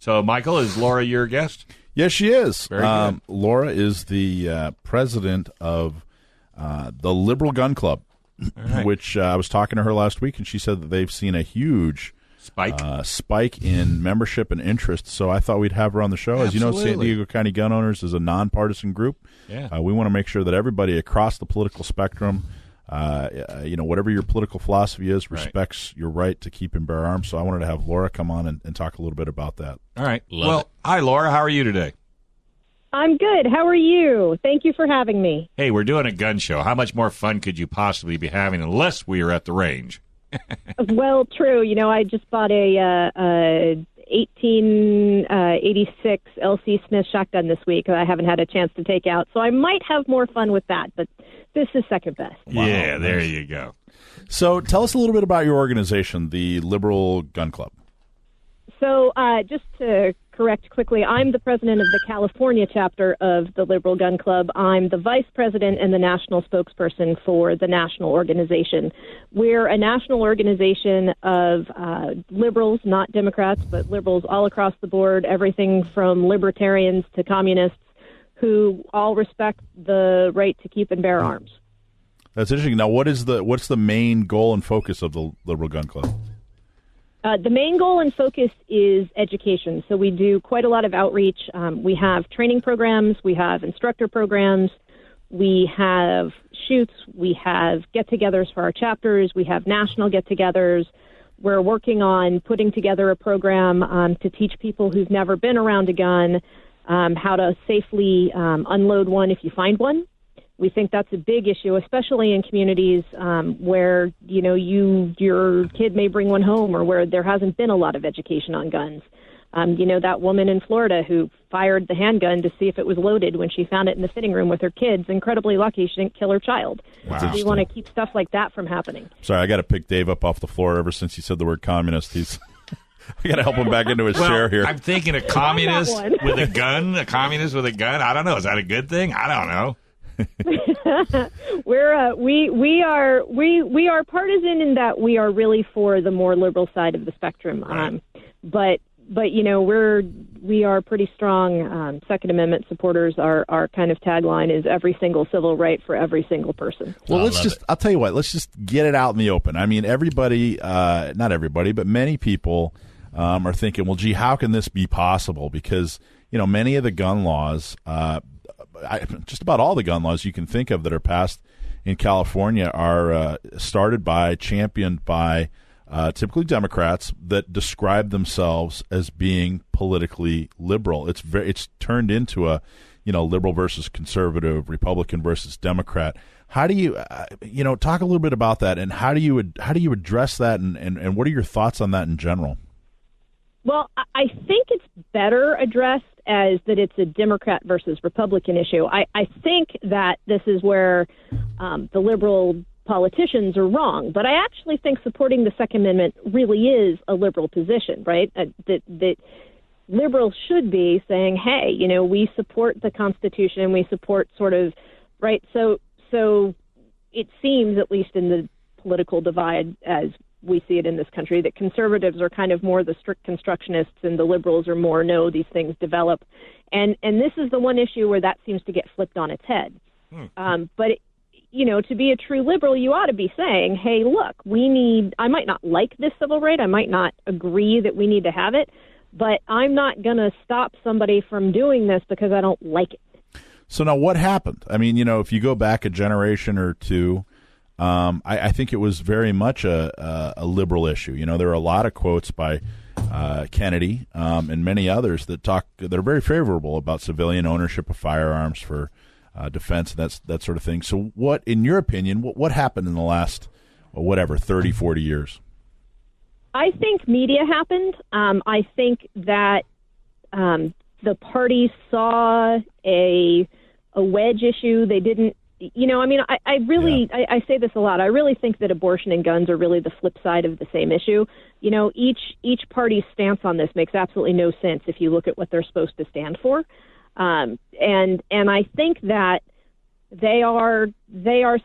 So, Michael, is Laura your guest? Yes, she is. Very good. Laura is the president of the Liberal Gun Club, right. which I was talking to her last week, and she said that they've seen a huge spike in membership and interest. So I thought we'd have her on the show. As you know, San Diego County Gun Owners is a nonpartisan group. Yeah. We want to make sure that everybody across the political spectrum, whatever your political philosophy is, respects your right to keep and bear arms. So I wanted to have Laura come on and talk a little bit about that. All right. Hi, Laura. How are you today? I'm good. How are you? Thank you for having me. Hey, we're doing a gun show. How much more fun could you possibly be having unless we were at the range? Well, true. You know, I just bought a 1886 LC Smith shotgun this week. I haven't had a chance to take out, so I might have more fun with that, but this is second best. Wow. Yeah, there you go. So tell us a little bit about your organization, the Liberal Gun Club. So just to correct quickly, I'm the president of the California chapter of the Liberal Gun Club. I'm the vice president and the national spokesperson for the national organization. We're a national organization of liberals, not Democrats, but liberals all across the board, everything from libertarians to communists, who all respect the right to keep and bear arms. That's interesting. Now, what's the main goal and focus of the Liberal Gun Club? The main goal and focus is education. So we do quite a lot of outreach. We have training programs. We have instructor programs. We have shoots. We have get-togethers for our chapters. We have national get-togethers. We're working on putting together a program to teach people who've never been around a gun how to safely unload one if you find one. We think that's a big issue, especially in communities where, you know, your kid may bring one home or where there hasn't been a lot of education on guns. You know, that woman in Florida who fired the handgun to see if it was loaded when she found it in the fitting room with her kids. Incredibly lucky she didn't kill her child. Wow. So we want to keep stuff like that from happening. Sorry, I got to pick Dave up off the floor ever since he said the word communist. I got to help him back into his chair here. I'm thinking a communist with a gun. A communist with a gun. I don't know. Is that a good thing? I don't know. we are partisan in that we are really for the more liberal side of the spectrum. Right. But you know, we are pretty strong Second Amendment supporters. Our kind of tagline is every single civil right for every single person. Well, I'll tell you what, let's just get it out in the open. I mean, everybody, not everybody, but many people are thinking, well, gee, how can this be possible? Because, you know, many of the gun laws, just about all the gun laws you can think of that are passed in California are championed by typically Democrats that describe themselves as being politically liberal. It's turned into a, you know, liberal versus conservative, Republican versus Democrat. How do you, talk a little bit about that, and how do you address that, and what are your thoughts on that in general? Well, I think it's better addressed as that it's a Democrat versus Republican issue. I think that this is where the liberal politicians are wrong, but I actually think supporting the Second Amendment really is a liberal position, right? That liberals should be saying, hey, you know, we support the Constitution, we support sort of, right? So it seems, at least in the political divide as we see it in this country, that conservatives are kind of more the strict constructionists and the liberals are more, no, these things develop. And this is the one issue where that seems to get flipped on its head. But, you know, to be a true liberal, you ought to be saying, hey, look, I might not like this civil right, I might not agree that we need to have it, but I'm not going to stop somebody from doing this because I don't like it. So now what happened? I mean, you know, if you go back a generation or two, I think it was very much a liberal issue. You know, there are a lot of quotes by Kennedy and many others that are very favorable about civilian ownership of firearms for defense and that sort of thing. So what, in your opinion, what happened in the last, 30, 40 years? I think media happened. I think that the parties saw a wedge issue. They didn't, you know, I mean, I really say this a lot. I really think that abortion and guns are really the flip side of the same issue. You know, each party's stance on this makes absolutely no sense if you look at what they're supposed to stand for. And I think that They are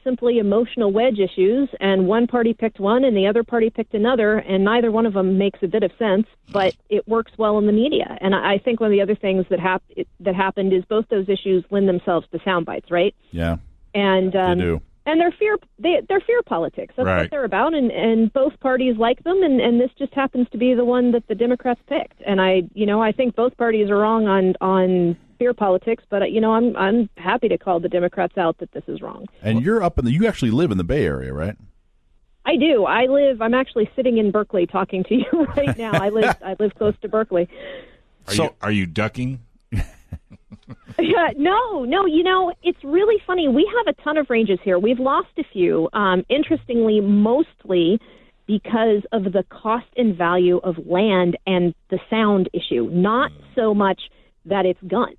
simply emotional wedge issues, and one party picked one and the other party picked another, and neither one of them makes a bit of sense, but it works well in the media. And I think one of the other things that happened is both those issues lend themselves to sound bites, right? Yeah. And they do. And they're fear politics. That's right. what they're about, and both parties like them, and this just happens to be the one that the Democrats picked. And I think both parties are wrong on fear politics, but I'm happy to call the Democrats out that this is wrong. And you're you actually live in the Bay Area, right? I do. I'm actually sitting in Berkeley talking to you right now. I live close to Berkeley. Are you ducking? Yeah, no. It's really funny. We have a ton of ranges here. We've lost a few. Interestingly, mostly because of the cost and value of land and the sound issue, not so much that it's guns.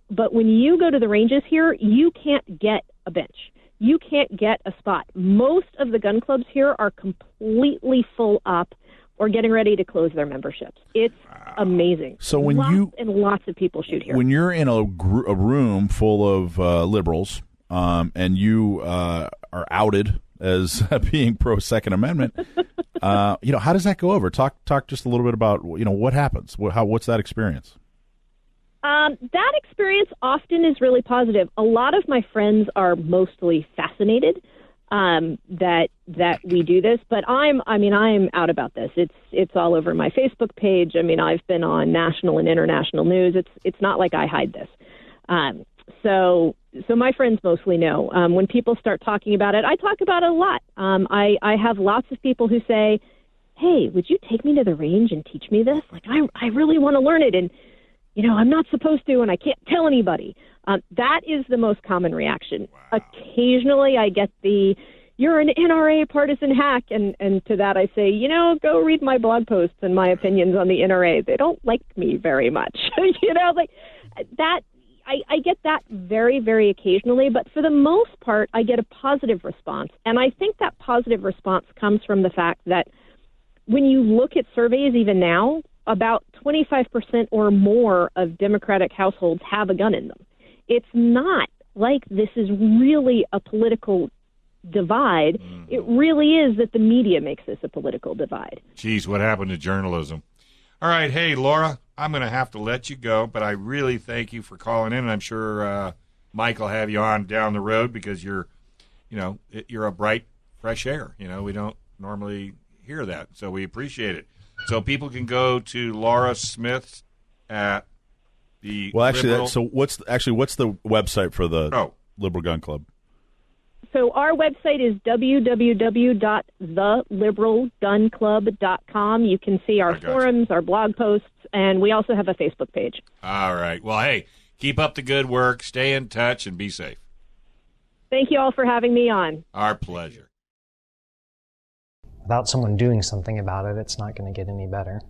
But when you go to the ranges here, you can't get a bench. You can't get a spot. Most of the gun clubs here are completely full up or getting ready to close their memberships. It's amazing. So when lots of people shoot here. When you're in a room full of liberals and you are outed as being pro Second Amendment, how does that go over? Talk just a little bit about what happens. What's that experience? That experience often is really positive. A lot of my friends are mostly fascinated that we do this, but I'm out about this. It's all over my Facebook page. I mean, I've been on national and international news. It's not like I hide this. So my friends mostly know. When people start talking about it, I talk about it a lot. I have lots of people who say, "Hey, would you take me to the range and teach me this? Like, I really want to learn it, and I'm not supposed to, and I can't tell anybody." That is the most common reaction. Wow. Occasionally I get "you're an NRA partisan hack," and to that I say, go read my blog posts and my opinions on the NRA. They don't like me very much. Like that. I get that very, very occasionally, but for the most part, I get a positive response. And I think that positive response comes from the fact that when you look at surveys even now, about 25% or more of Democratic households have a gun in them. It's not like this is really a political divide. It really is that the media makes this a political divide. Geez, what happened to journalism? All right, hey, Laura, I'm going to have to let you go, but I really thank you for calling in, and I'm sure Mike will have you on down the road because you're a bright, fresh air. We don't normally hear that, so we appreciate it. So people can go to Laura Smith at the Liberal. What's the website for the Liberal Gun Club? So our website is www.theliberalgunclub.com. You can see our forums, our blog posts, and we also have a Facebook page. All right. Well, hey, keep up the good work. Stay in touch and be safe. Thank you all for having me on. Our pleasure. Without someone doing something about it, it's not going to get any better.